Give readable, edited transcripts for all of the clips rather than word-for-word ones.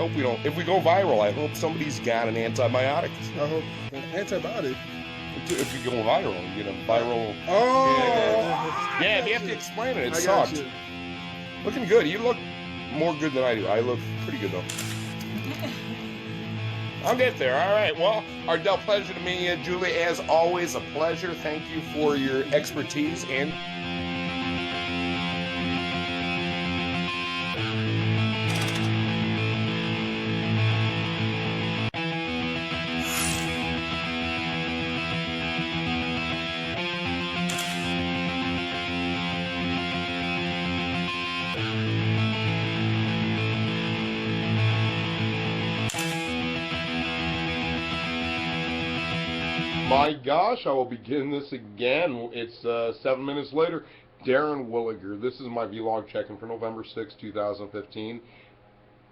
hope we don't. If we go viral, I hope somebody's got an antibiotic. I hope antibiotic. If you go viral, you get a viral. Oh. Yeah, you have to explain it. It I got sucked. you. Looking good. You look more good than I do. I look pretty good though. I'll get there. All right. Well, Ardell, pleasure to meet you. Julie, as always, a pleasure. Thank you for your expertise and. My gosh, I will begin this again. It's 7 minutes later. Darren Williger. This is my vlog check-in for November 6, 2015.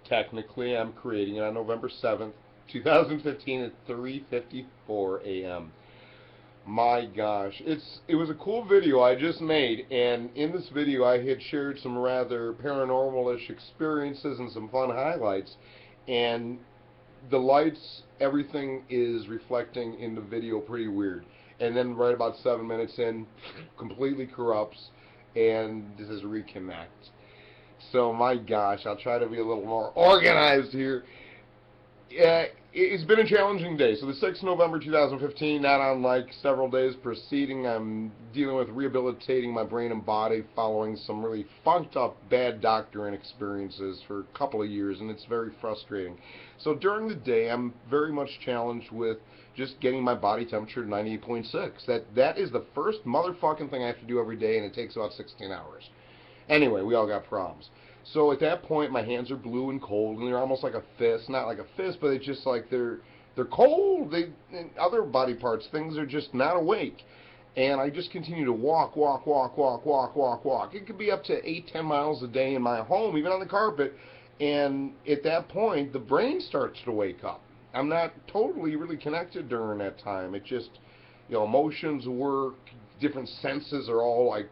Technically, I'm creating it on November 7th, 2015 at 3:54 a.m. My gosh, it was a cool video I just made, and in this video I had shared some rather paranormal-ish experiences and some fun highlights, and the lights, everything is reflecting in the video pretty weird. And then right about 7 minutes in, completely corrupts, and this is reconnect. So my gosh, I'll try to be a little more organized here. It's been a challenging day. So the 6th of November 2015, not unlike several days preceding, I'm dealing with rehabilitating my brain and body following some really funked up bad doctoring experiences for a couple of years, and it's very frustrating. So during the day, I'm very much challenged with just getting my body temperature to 98.6. That is the first motherfucking thing I have to do every day, and it takes about 16 hours. Anyway, we all got problems. So at that point, my hands are blue and cold, and they're almost like a fist. Not like a fist, but it's just like they're cold. And other body parts, things are just not awake. And I just continue to walk. It could be up to 8-10 miles a day in my home, even on the carpet. And at that point, the brain starts to wake up. I'm not totally really connected during that time. It just, emotions work, different senses are all like,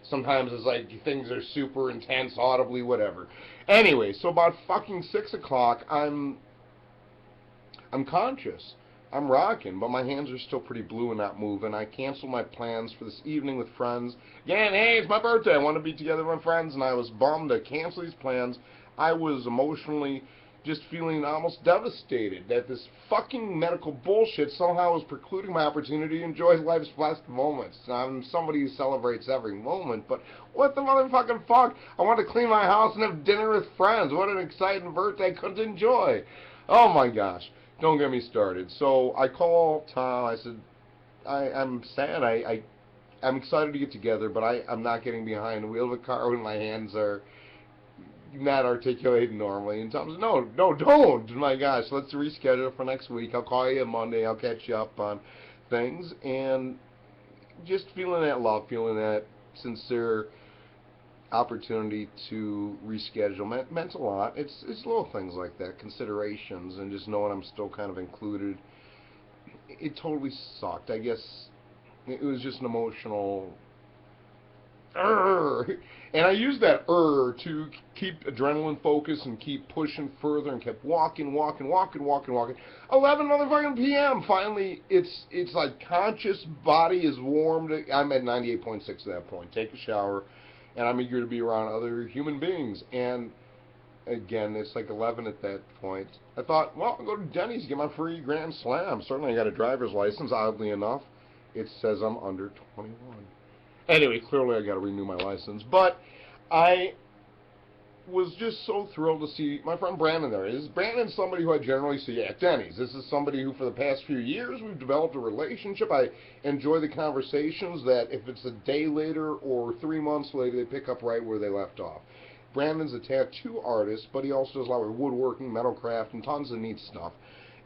sometimes it's like things are super intense, audibly, whatever. Anyway, so about fucking 6 o'clock, I'm conscious. I'm rocking, but my hands are still pretty blue and not moving. I canceled my plans for this evening with friends. Again, hey, it's my birthday. I want to be together with my friends, and I was bummed to cancel these plans. I was emotionally just feeling almost devastated that this fucking medical bullshit somehow was precluding my opportunity to enjoy life's blessed moments. I'm somebody who celebrates every moment, but what the motherfucking fuck? I want to clean my house and have dinner with friends. What an exciting birthday I couldn't enjoy. Oh my gosh, don't get me started. So I call Tom. I said, I'm sad. I'm excited to get together, but I'm not getting behind the wheel of a car when my hands are not articulating normally. And Tom says, no, don't. My gosh, let's reschedule for next week. I'll call you Monday. I'll catch you up on things. And just feeling that love, feeling that sincere opportunity to reschedule meant a lot. It's little things like that, considerations, and just knowing I'm still kind of included. It totally sucked. I guess it was just an emotional and I used that to keep adrenaline focused and keep pushing further, and kept walking. 11 motherfucking p.m. Finally, it's like conscious body is warmed. I'm at 98.6 at that point. Take a shower, and I'm eager to be around other human beings. And again, it's like 11 at that point. I thought, well, I'll go to Denny's to get my free Grand Slam. Certainly, I got a driver's license. Oddly enough, it says I'm under 21. Anyway, clearly I got to renew my license, but I was just so thrilled to see my friend Brandon there. Brandon's somebody who I generally see at Denny's. This is somebody who, for the past few years, we've developed a relationship. I enjoy the conversations that if it's a day later or 3 months later, they pick up right where they left off. Brandon's a tattoo artist, but he also does a lot of woodworking, metalcraft, and tons of neat stuff.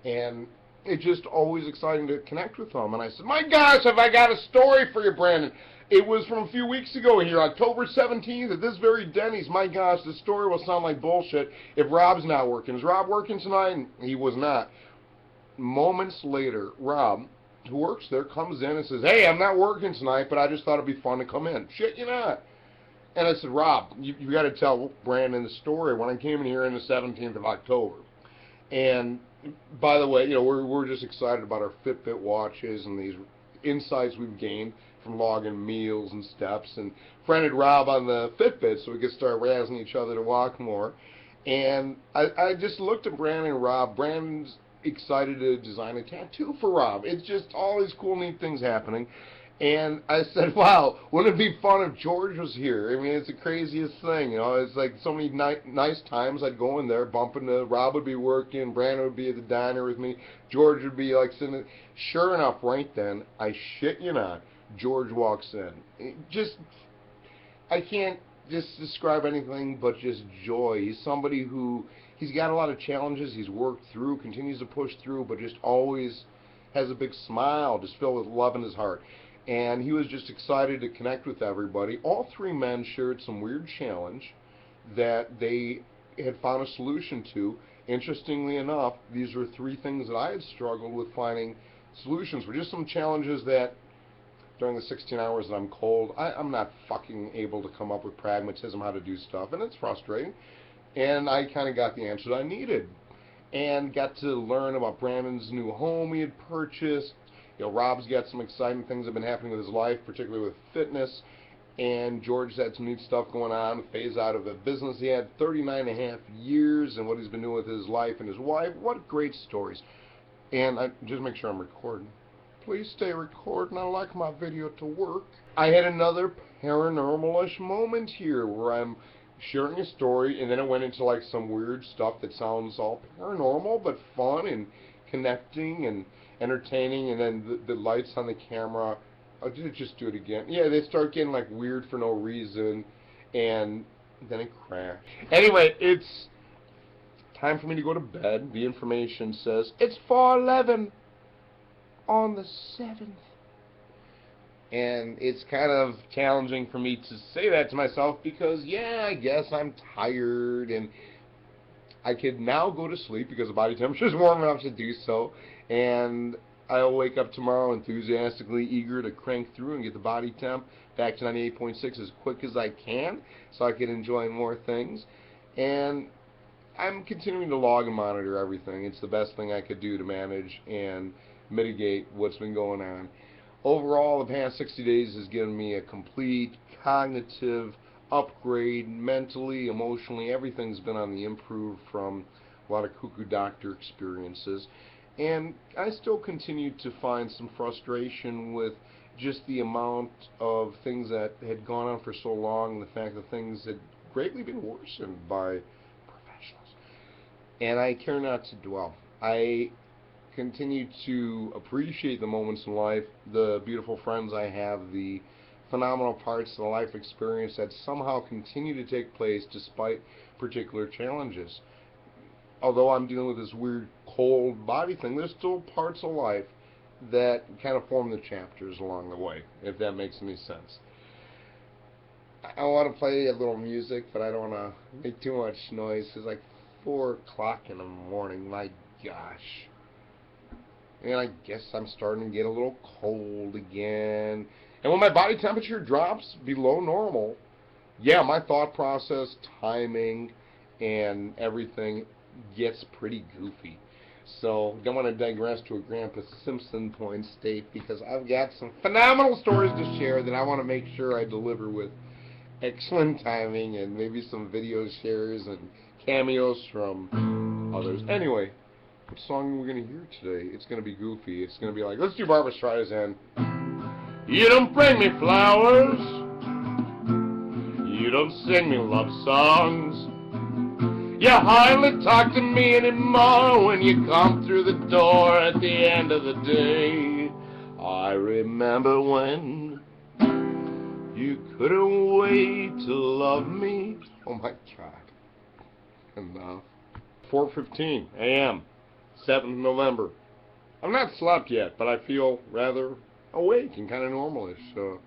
And it's just always exciting to connect with him. And I said, my gosh, have I got a story for you, Brandon. It was from a few weeks ago here, October 17th, at this very Denny's. My gosh, the story will sound like bullshit if Rob's not working. Is Rob working tonight? And he was not. Moments later, Rob, who works there, comes in and says, hey, I'm not working tonight, but I just thought it'd be fun to come in. Shit, you're not. And I said, Rob, you got to tell Brandon the story when I came in here on the 17th of October. And by the way, we're just excited about our Fitbit watches and these insights we've gained from logging meals and steps, and friended Rob on the Fitbit so we could start razzing each other to walk more. And I just looked at Brandon and Rob. Brandon's excited to design a tattoo for Rob. It's just all these cool, neat things happening. And I said, wow, wouldn't it be fun if George was here? I mean, it's the craziest thing, It's like so many nice times I'd go in there, bump into, Rob would be working, Brandon would be at the diner with me, George would be like sitting. Sure enough, right then, I shit you not, George walks in. I can't just describe anything but just joy. He's somebody who, he's got a lot of challenges he's worked through, continues to push through, but just always has a big smile, just filled with love in his heart. And he was just excited to connect with everybody. All three men shared some weird challenge that they had found a solution to. Interestingly enough, these were three things that I had struggled with finding solutions for. Just some challenges that during the 16 hours that I'm cold, I'm not fucking able to come up with pragmatism how to do stuff, and it's frustrating. And I kind of got the answer that I needed, and got to learn about Brandon's new home he had purchased. Rob's got some exciting things that have been happening with his life, particularly with fitness, and George's had some neat stuff going on, phase out of a business he had 39.5 years, and what he's been doing with his life and his wife. What great stories. And just make sure I'm recording. Please stay recording. I like my video to work. I had another paranormal-ish moment here where I'm sharing a story, and then it went into like some weird stuff that sounds all paranormal, but fun and connecting and entertaining, and then the lights on the camera, I'll just do it again. Yeah, they start getting like weird for no reason, and then it crashed. Anyway, it's time for me to go to bed. The information says it's 4:11 on the 7th. And it's kind of challenging for me to say that to myself because, yeah, I guess I'm tired, and I could now go to sleep because the body temperature is warm enough to do so, and I'll wake up tomorrow enthusiastically eager to crank through and get the body temp back to 98.6 as quick as I can so I can enjoy more things. And I'm continuing to log and monitor everything. It's the best thing I could do to manage and mitigate what's been going on. Overall, the past 60 days has given me a complete cognitive upgrade, mentally, emotionally. Everything's been on the improve from a lot of cuckoo doctor experiences. And I still continue to find some frustration with just the amount of things that had gone on for so long, and the fact that things had greatly been worsened by professionals. And I care not to dwell. I continue to appreciate the moments in life, the beautiful friends I have, the phenomenal parts of the life experience that somehow continue to take place despite particular challenges. Although I'm dealing with this weird cold body thing, there's still parts of life that kind of form the chapters along the way, if that makes any sense. I want to play a little music, but I don't want to make too much noise. It's like 4 o'clock in the morning, my gosh. And I guess I'm starting to get a little cold again. And when my body temperature drops below normal, yeah, my thought process, timing, and everything gets pretty goofy. So, don't want to digress to a Grandpa Simpson point state because I've got some phenomenal stories to share that I want to make sure I deliver with excellent timing and maybe some video shares and cameos from others. Anyway, what song are we going to hear today? It's going to be goofy. It's going to be like, let's do Barbra Streisand. You don't bring me flowers, you don't sing me love songs, you hardly talk to me anymore when you come through the door at the end of the day. I remember when you couldn't wait to love me. Oh my God. Enough. 4:15 a.m. 7th November. I've not slept yet, but I feel rather awake and kind of normalish, so